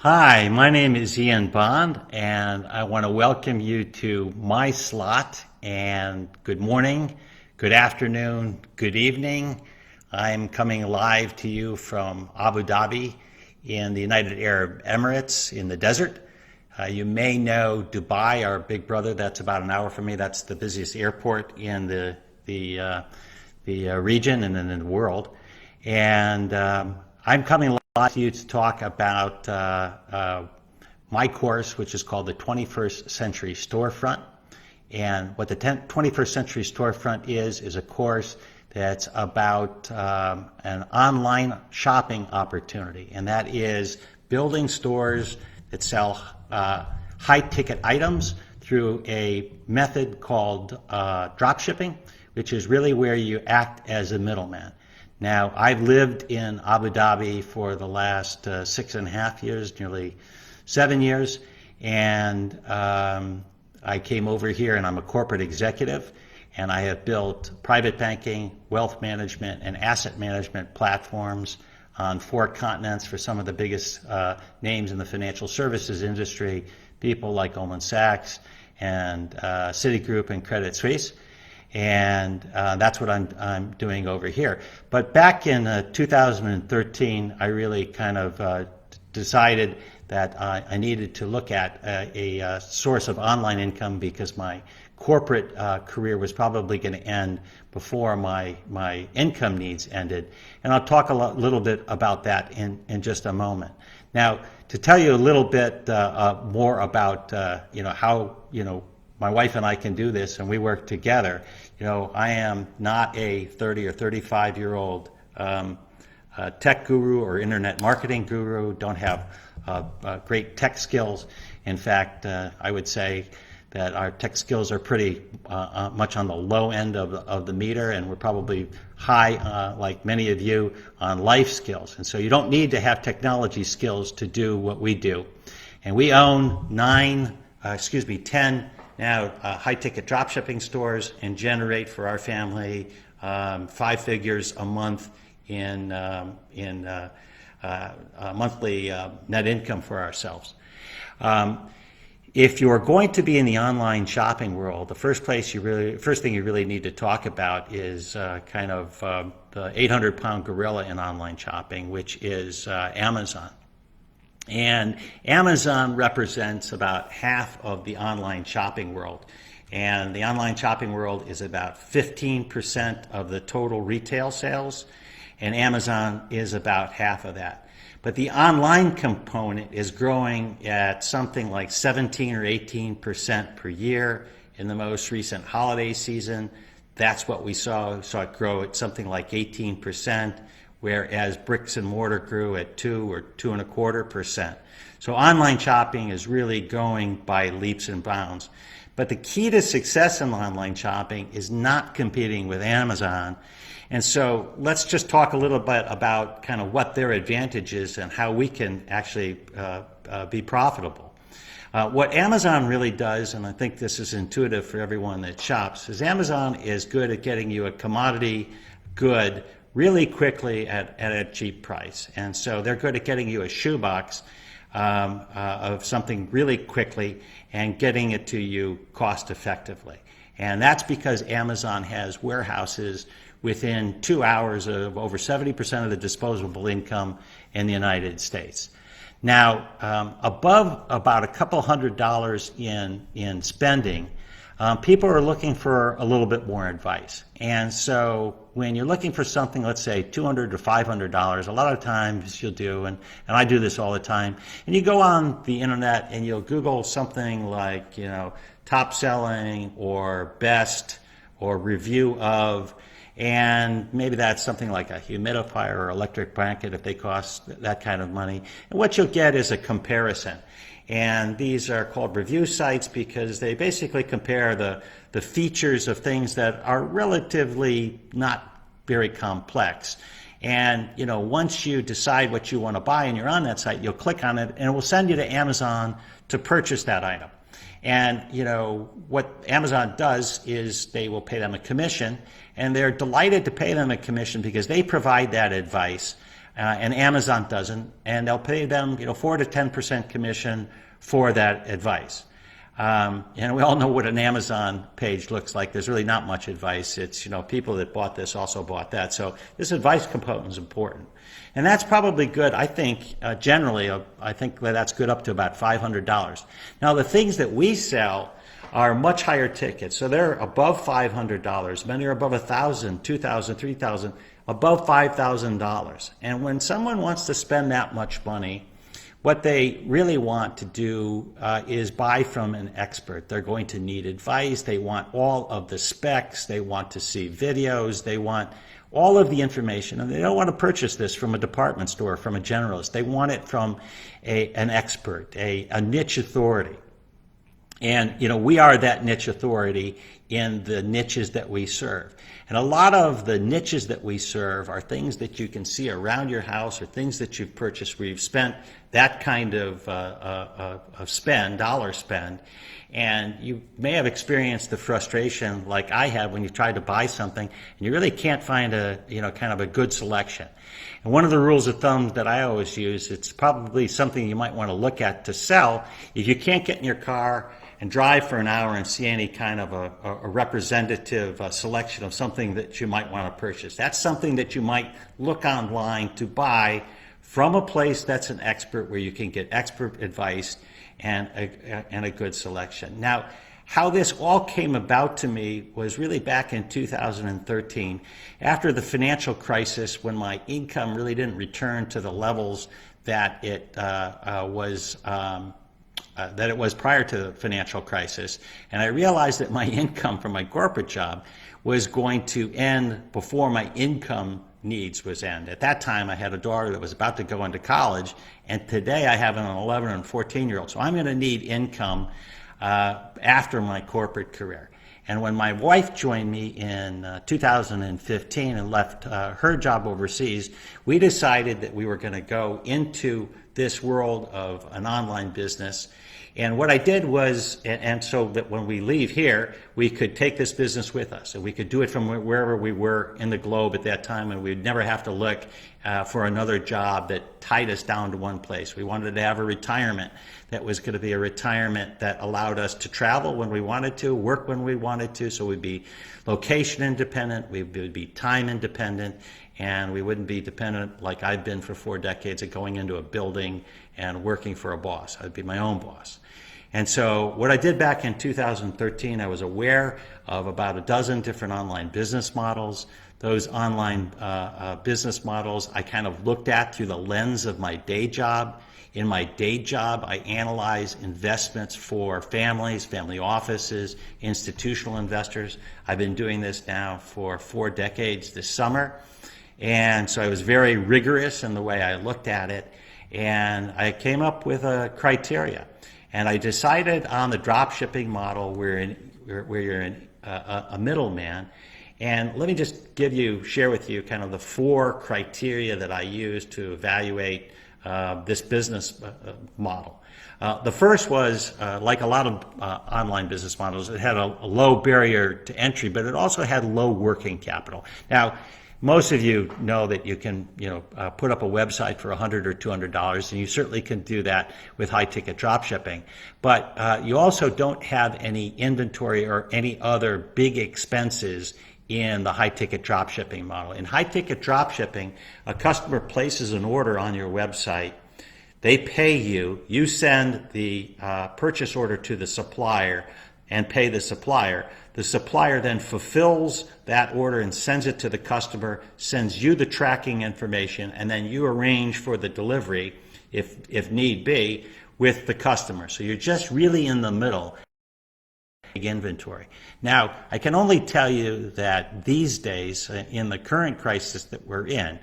Hi, my name is Ian Bond, and I want to welcome you to my slot. And good morning, good afternoon, good evening. I'm coming live to you from Abu Dhabi in the United Arab Emirates in the desert. You may know Dubai, our big brother. That's about an hour from me. That's the busiest airport in the region and in the world. And I'm coming live to you to talk about my course, which is called the 21st Century Storefront. And what the 21st Century Storefront is a course that's about an online shopping opportunity. And that is building stores that sell high-ticket items through a method called dropshipping, which is really where you act as a middleman. Now, I've lived in Abu Dhabi for the last 6.5 years, nearly 7 years, and I came over here and I'm a corporate executive, and I have built private banking, wealth management, and asset management platforms on 4 continents for some of the biggest names in the financial services industry, people like Goldman Sachs and Citigroup and Credit Suisse. And that's what I'm doing over here. But back in 2013, I really kind of decided that I needed to look at a source of online income because my corporate career was probably going to end before my income needs ended. And I'll talk a little bit about that in just a moment. Now, to tell you a little bit more about how my wife and I can do this, and we work together. I am not a 30 or 35-year-old tech guru or internet marketing guru, don't have great tech skills. In fact, I would say that our tech skills are pretty much on the low end of the meter, and we're probably high, like many of you, on life skills. And so you don't need to have technology skills to do what we do. And we own 10 now high-ticket dropshipping stores and generate for our family 5 figures a month in monthly net income for ourselves. If you're going to be in the online shopping world, the first thing you really need to talk about is kind of the 800-pound gorilla in online shopping, which is Amazon. And Amazon represents about half of the online shopping world. And the online shopping world is about 15% of the total retail sales, and Amazon is about half of that. But the online component is growing at something like 17 or 18% per year. In the most recent holiday season, that's what we saw. We saw it grow at something like 18%. Whereas bricks and mortar grew at 2 or 2.25%. So online shopping is really going by leaps and bounds. But the key to success in online shopping is not competing with Amazon. And so let's just talk a little bit about kind of what their advantage is and how we can actually be profitable. What Amazon really does, and I think this is intuitive for everyone that shops, is Amazon is good at getting you a commodity good really quickly at a cheap price. And so they're good at getting you a shoebox of something really quickly and getting it to you cost effectively. And that's because Amazon has warehouses within 2 hours of over 70% of the disposable income in the United States. Now, above about a couple $100 in spending, people are looking for a little bit more advice. And so when you're looking for something, let's say $200 to $500, a lot of times you'll do, and I do this all the time, and you go on the internet and you'll Google something like, top selling or best or review of, and maybe that's something like a humidifier or electric blanket if they cost that kind of money. And what you'll get is a comparison. And these are called review sites because they basically compare the features of things that are relatively not very complex. And once you decide what you want to buy and you're on that site, you'll click on it and it will send you to Amazon to purchase that item. And what Amazon does is they will pay them a commission, and they're delighted to pay them a commission because they provide that advice. and Amazon doesn't, and they'll pay them 4 to 10% commission for that advice. And we all know what an Amazon page looks like. There's really not much advice. It's, people that bought this also bought that. So this advice component is important. And that's probably good, I think, generally, I think that's good up to about $500. Now, the things that we sell are much higher tickets. So they're above $500. Many are above $1,000, $2,000, $3,000, above $5,000. And when someone wants to spend that much money, what they really want to do is buy from an expert. They're going to need advice. They want all of the specs. They want to see videos. They want all of the information. And they don't want to purchase this from a department store, from a generalist. They want it from an expert, a niche authority. And, we are that niche authority in the niches that we serve. And a lot of the niches that we serve are things that you can see around your house or things that you've purchased where you've spent that kind of dollar spend. And you may have experienced the frustration like I have when you try to buy something and you really can't find kind of a good selection. And one of the rules of thumb that I always use, it's probably something you might want to look at to sell. If you can't get in your car and drive for an hour and see any kind of a representative selection of something that you might want to purchase, that's something that you might look online to buy from a place that's an expert where you can get expert advice and a good selection. Now, how this all came about to me was really back in 2013, after the financial crisis, when my income really didn't return to the levels that it was prior to the financial crisis. And I realized that my income from my corporate job was going to end before my income needs was end. At that time, I had a daughter that was about to go into college, and today I have an 11 and 14-year-old. So I'm going to need income after my corporate career. And when my wife joined me in 2015 and left her job overseas, we decided that we were going to go into this world of an online business. And what I did was, and so that when we leave here, we could take this business with us, and we could do it from wherever we were in the globe at that time, and we'd never have to look for another job that tied us down to one place. We wanted to have a retirement that was going to be a retirement that allowed us to travel when we wanted to, work when we wanted to, so we'd be location independent, we would be time independent, and we wouldn't be dependent like I've been for 4 decades of going into a building and working for a boss. I'd be my own boss. And so what I did back in 2013, I was aware of about a dozen different online business models. Those online business models I kind of looked at through the lens of my day job. In my day job, I analyze investments for families, family offices, institutional investors. I've been doing this now for 4 decades this summer. And so I was very rigorous in the way I looked at it. And I came up with a criteria. And I decided on the dropshipping model where you're a middleman. And let me just share with you kind of the 4 criteria that I use to evaluate this business model. The first was, like a lot of online business models, it had a low barrier to entry, but it also had low working capital. Now, most of you know that you can, put up a website for $100 or $200, and you certainly can do that with high-ticket dropshipping. But you also don't have any inventory or any other big expenses in the high-ticket dropshipping model. In high-ticket dropshipping, a customer places an order on your website. They pay you. You send the purchase order to the supplier and pay the supplier. The supplier then fulfills that order and sends it to the customer, sends you the tracking information, and then you arrange for the delivery, if need be, with the customer. So you're just really in the middle. Inventory. Now, I can only tell you that these days, in the current crisis that we're in,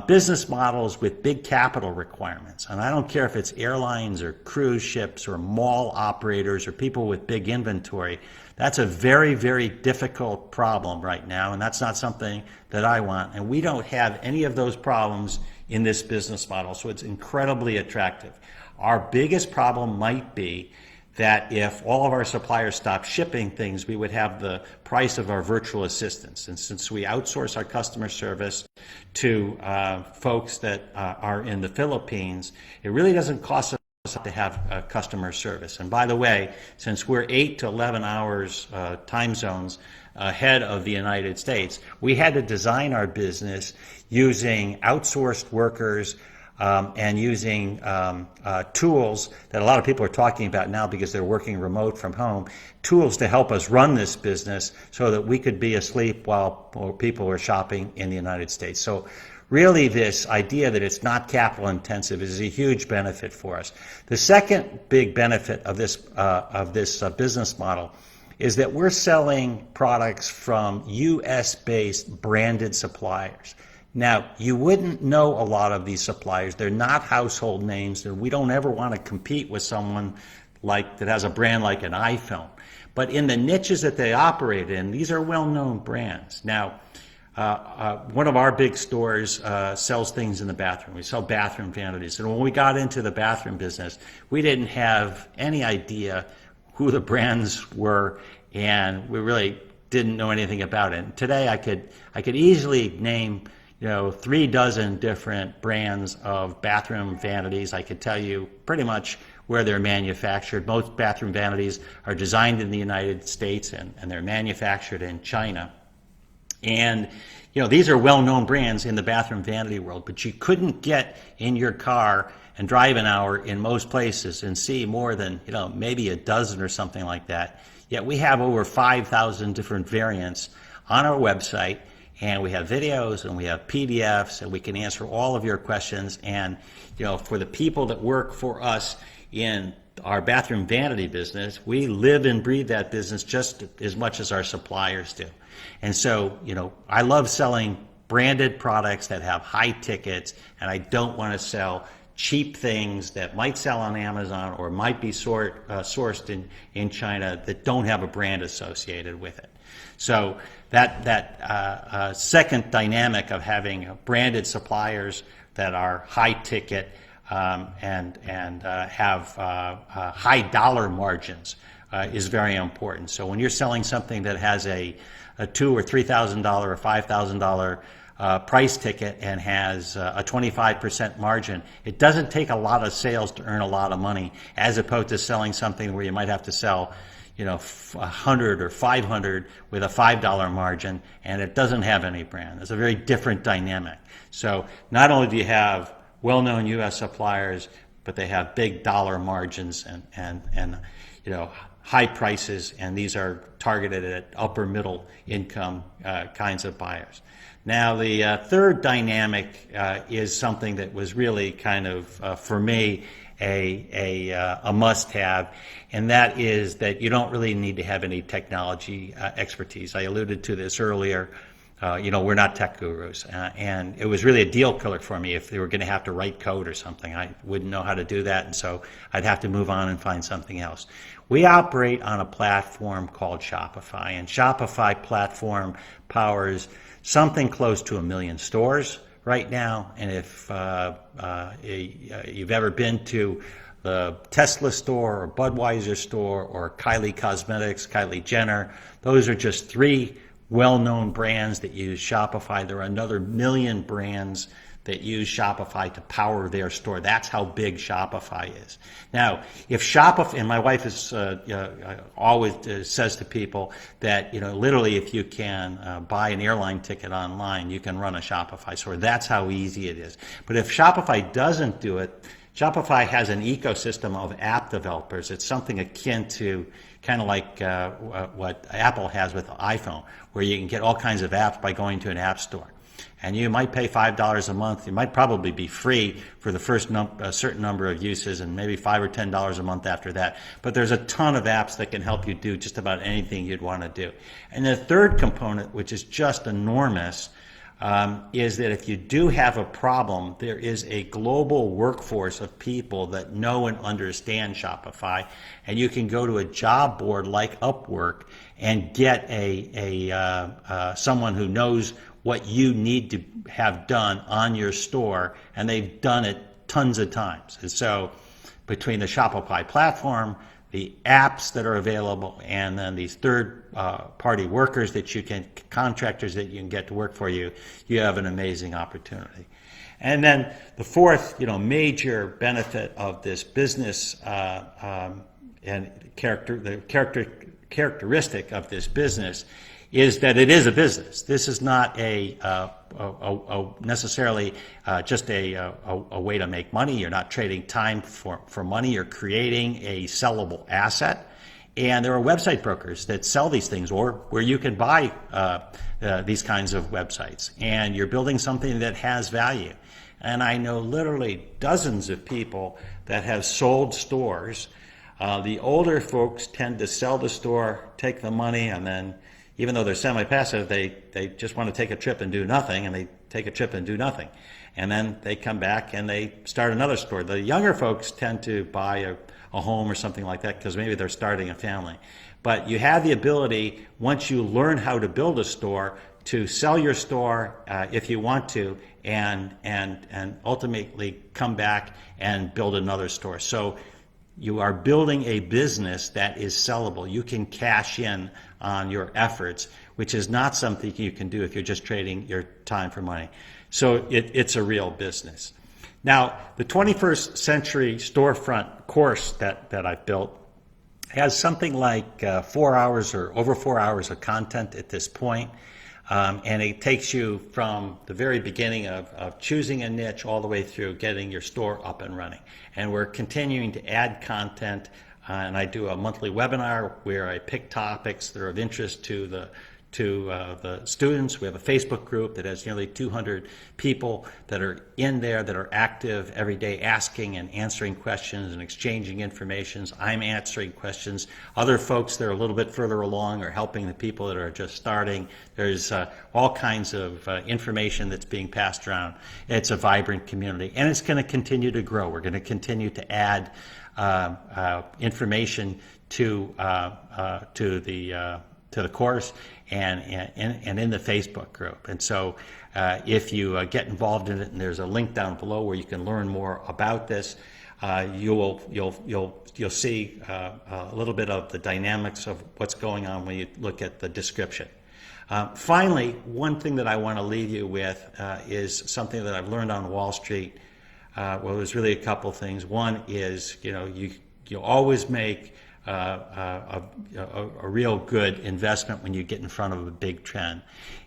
business models with big capital requirements, and I don't care if it's airlines or cruise ships or mall operators or people with big inventory, that's a very, very difficult problem right now, and that's not something that I want. And we don't have any of those problems in this business model, so it's incredibly attractive. Our biggest problem might be that if all of our suppliers stopped shipping things, we would have the price of our virtual assistants. And since we outsource our customer service to folks that are in the Philippines, it really doesn't cost us to have customer service. And by the way, since we're 8 to 11 hours time zones ahead of the United States, we had to design our business using outsourced workers and using tools that a lot of people are talking about now because they're working remote from home, tools to help us run this business so that we could be asleep while people are shopping in the United States. So really this idea that it's not capital intensive is a huge benefit for us. The second big benefit of this business model is that we're selling products from US-based branded suppliers. Now, you wouldn't know a lot of these suppliers. They're not household names, and we don't ever want to compete with someone like that has a brand like an iPhone. But in the niches that they operate in, these are well-known brands. Now, one of our big stores sells things in the bathroom. We sell bathroom vanities. And when we got into the bathroom business, we didn't have any idea who the brands were, and we really didn't know anything about it. And today, I could easily name 3 dozen different brands of bathroom vanities. I could tell you pretty much where they're manufactured. Most bathroom vanities are designed in the United States and they're manufactured in China. And these are well-known brands in the bathroom vanity world, but you couldn't get in your car and drive an hour in most places and see more than maybe a dozen or something like that. Yet we have over 5,000 different variants on our website. And we have videos and we have PDFs and we can answer all of your questions. And, for the people that work for us in our bathroom vanity business, we live and breathe that business just as much as our suppliers do. And so, I love selling branded products that have high tickets, and I don't want to sell cheap things that might sell on Amazon or might be sourced in China that don't have a brand associated with it. So that second dynamic of having branded suppliers that are high ticket and have high dollar margins is very important. So when you're selling something that has a $2,000 or $3,000 or $5,000 price ticket and has a 25% margin, it doesn't take a lot of sales to earn a lot of money, as opposed to selling something where you might have to sell 100 or 500 with a $5 margin, and it doesn't have any brand. It's a very different dynamic. So not only do you have well-known U.S. suppliers, but they have big dollar margins and high prices, and these are targeted at upper middle income kinds of buyers. Now, the third dynamic is something that was really kind of, for me, a must-have, and that is that you don't really need to have any technology expertise. I alluded to this earlier. We're not tech gurus, and it was really a deal killer for me if they were going to have to write code or something. I wouldn't know how to do that, and so I'd have to move on and find something else. We operate on a platform called Shopify, and Shopify platform powers something close to 1 million stores right now. And if you've ever been to the Tesla store or Budweiser store or Kylie Cosmetics, Kylie Jenner, those are just 3 well-known brands that use Shopify. There are another 1 million brands that use Shopify to power their store. That's how big Shopify is. Now, if Shopify, and my wife is always says to people that, literally if you can buy an airline ticket online, you can run a Shopify store. That's how easy it is. But if Shopify doesn't do it, Shopify has an ecosystem of app developers. It's something akin to kind of like what Apple has with the iPhone, where you can get all kinds of apps by going to an app store. And you might pay $5 a month. You might probably be free for the first a certain number of uses, and maybe $5 or $10 a month after that. But there's a ton of apps that can help you do just about anything you'd want to do. And the third component, which is just enormous, is that if you do have a problem, there is a global workforce of people that know and understand Shopify, and you can go to a job board like Upwork and get someone who knows what you need to have done on your store, and they've done it tons of times. And so between the Shopify platform, the apps that are available, and then these third-party workers that you can, contractors that you can get to work for you, you have an amazing opportunity. And then the fourth, major benefit of this business and characteristic of this business is that it is a business. This is not necessarily just a way to make money. You're not trading time for money. You're creating a sellable asset. And there are website brokers that sell these things, or where you can buy these kinds of websites. And you're building something that has value. And I know literally dozens of people that have sold stores. The older folks tend to sell the store, take the money, and then even though they're semi-passive, they just want to take a trip and do nothing, and they take a trip and do nothing. And then they come back and they start another store. The younger folks tend to buy a home or something like that because maybe they're starting a family. But you have the ability, once you learn how to build a store, to sell your store if you want to, and ultimately come back and build another store. So you are building a business that is sellable. You can cash in on your efforts, which is not something you can do if you're just trading your time for money. So it's a real business. Now, the 21st Century Storefront course that I've built has something like 4 hours or over 4 hours of content at this point. And it takes you from the very beginning of choosing a niche all the way through getting your store up and running. And we're continuing to add content, and I do a monthly webinar where I pick topics that are of interest to the students. We have a Facebook group that has nearly 200 people that are in there that are active every day, asking and answering questions and exchanging information. I'm answering questions. Other folks that are a little bit further along are helping the people that are just starting. There's all kinds of information that's being passed around. It's a vibrant community, and it's going to continue to grow. We're going to continue to add information to the course and in the Facebook group. And so if you get involved in it, and there's a link down below where you can learn more about this, you'll see a little bit of the dynamics of what's going on when you look at the description. Finally, one thing that I want to leave you with is something that I've learned on Wall Street. Well, there's really a couple things. One is, you always make a real good investment when you get in front of a big trend.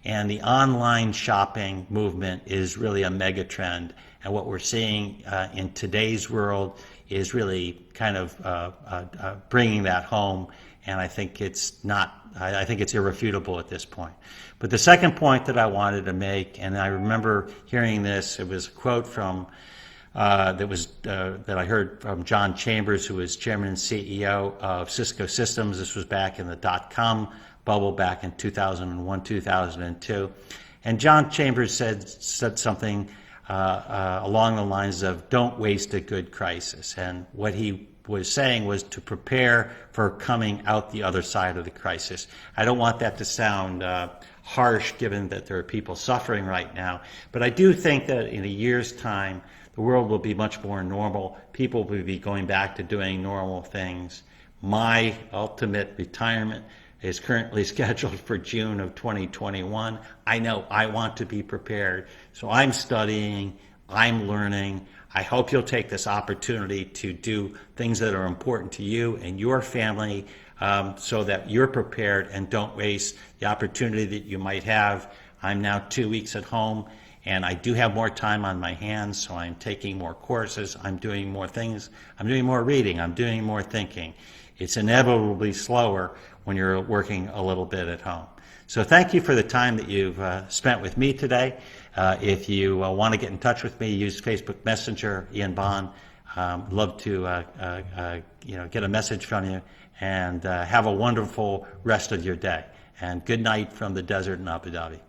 And the online shopping movement is really a mega trend. And what we're seeing in today's world is really kind of bringing that home. And I think it's irrefutable at this point. But the second point that I wanted to make, and I remember hearing this, it was a quote from that I heard from John Chambers, who was chairman and CEO of Cisco Systems. This was back in the dot-com bubble back in 2001, 2002. And John Chambers said something along the lines of, don't waste a good crisis. And what he was saying was to prepare for coming out the other side of the crisis. I don't want that to sound harsh, given that there are people suffering right now. But I do think that in a year's time, the world will be much more normal. People will be going back to doing normal things. My ultimate retirement is currently scheduled for June of 2021. I know I want to be prepared. So I'm studying, I'm learning. I hope you'll take this opportunity to do things that are important to you and your family so that you're prepared and don't waste the opportunity that you might have. I'm now 2 weeks at home, and I do have more time on my hands, so I'm taking more courses, I'm doing more things, I'm doing more reading, I'm doing more thinking. It's inevitably slower when you're working a little bit at home. So thank you for the time that you've spent with me today. If you want to get in touch with me, use Facebook Messenger, Ian Bond. Love to get a message from you, and have a wonderful rest of your day. And good night from the desert in Abu Dhabi.